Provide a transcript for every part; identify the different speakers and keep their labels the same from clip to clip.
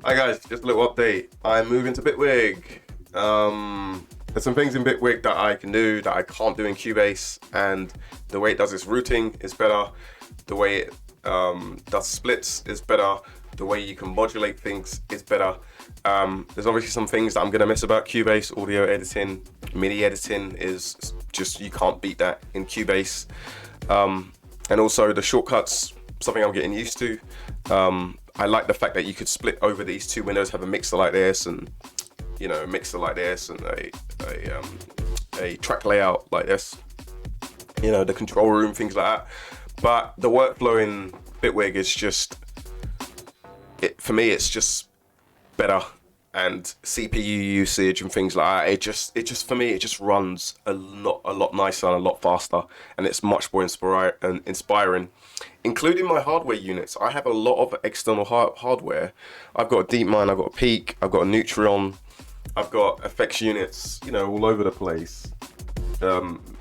Speaker 1: Hi guys, just a little update. I'm moving to Bitwig. There's some things in Bitwig that I can do that I can't do in Cubase, and the way it does its routing is better. The way it does splits is better. The way you can modulate things is better. There's obviously some things that I'm gonna miss about Cubase. Audio editing, MIDI editing is just, you can't beat that in Cubase. And also the shortcuts, something I'm getting used to. I like the fact that you could split over these two windows, have a mixer like this, and a mixer like this, and a track layout like this. The control room, things like that. But the workflow in Bitwig is just, for me, it's just better, and CPU usage and things like that. It just for me, it just runs a lot nicer and a lot faster, and it's much more inspiring. Including my hardware units, I have a lot of external hardware. I've got a DeepMind, I've got a Peak, I've got a Neutron, I've got effects units, all over the place. Arpeggiators,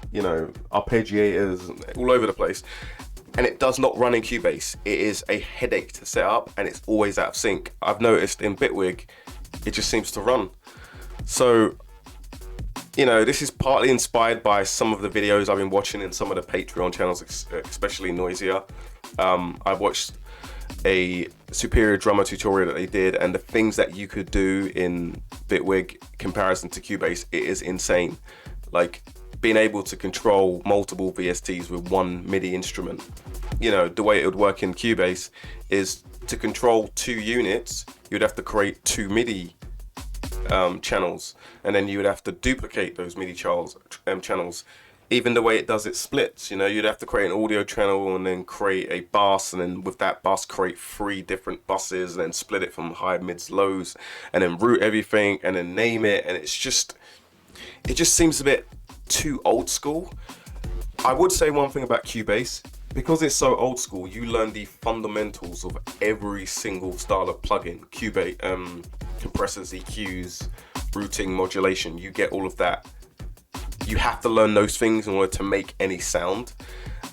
Speaker 1: all over the place. And it does not run in Cubase. It is a headache to set up, and it's always out of sync. I've noticed in Bitwig, it just seems to run. So, this is partly inspired by some of the videos I've been watching in some of the Patreon channels, especially Noisier. I've watched a Superior Drummer tutorial that they did, and the things that you could do in Bitwig comparison to Cubase, it is insane. Like being able to control multiple VSTs with one MIDI instrument. The way it would work in Cubase is to control two units, you'd have to create two MIDI channels, and then you would have to duplicate those MIDI channels. Even the way it does its splits, you'd have to create an audio channel and then create a bus, and then with that bus create 3 different buses, and then split it from high, mids, lows, and then route everything, and then name it. And it just seems a bit too old school. I would say one thing about Cubase, because it's so old school, you learn the fundamentals of every single style of plugin. Cubase, compressors, EQs, routing, modulation, you get all of that. You have to learn those things in order to make any sound.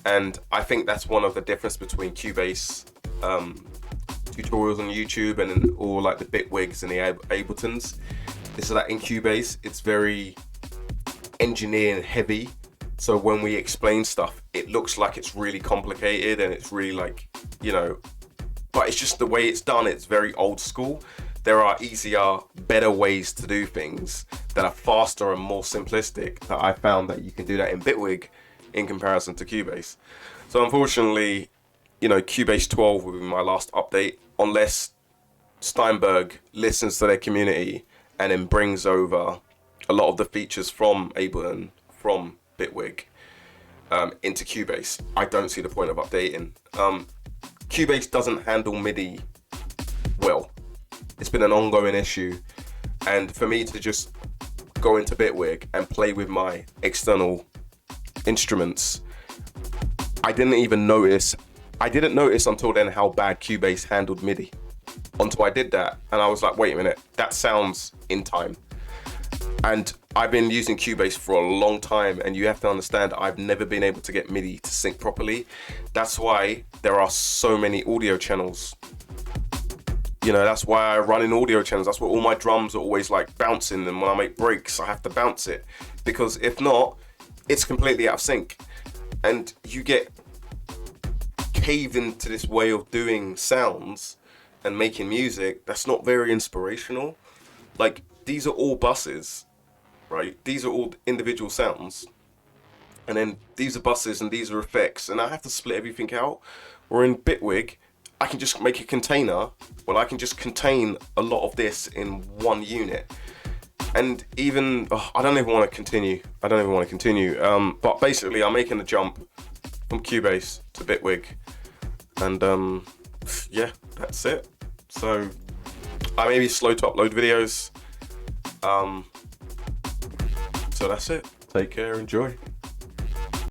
Speaker 1: And I think that's one of the difference between Cubase tutorials on YouTube and all like the Bitwigs and the Abletons, is that in Cubase, it's very engineer heavy. So when we explain stuff, it looks like it's really complicated, and it's really like, but it's just the way it's done. It's very old school. There are easier, better ways to do things that are faster and more simplistic, that I found that you can do that in Bitwig in comparison to Cubase. So unfortunately, Cubase 12 will be my last update, unless Steinberg listens to their community and then brings over a lot of the features from Ableton, from Bitwig, into Cubase. I don't see the point of updating. Cubase doesn't handle MIDI well. It's been an ongoing issue, and for me to just go into Bitwig and play with my external instruments, I didn't notice until then how bad Cubase handled MIDI, until I did that, and I was like, wait a minute, that sounds in time. And I've been using Cubase for a long time, and you have to understand, I've never been able to get MIDI to sync properly. That's why there are so many audio channels. That's why I run in audio channels. That's why all my drums are always like bouncing, and when I make breaks, I have to bounce it, because if not, it's completely out of sync. And you get caved into this way of doing sounds and making music that's not very inspirational. Like, these are all buses, right? These are all individual sounds, and then these are buses and these are effects, and I have to split everything out. Or in Bitwig, I can just make a container. Well, I can just contain a lot of this in one unit. And even, I don't even want to continue. But basically, I'm making the jump from Cubase to Bitwig, and yeah, that's it. So I may be slow to upload videos. So that's it. Take care, enjoy.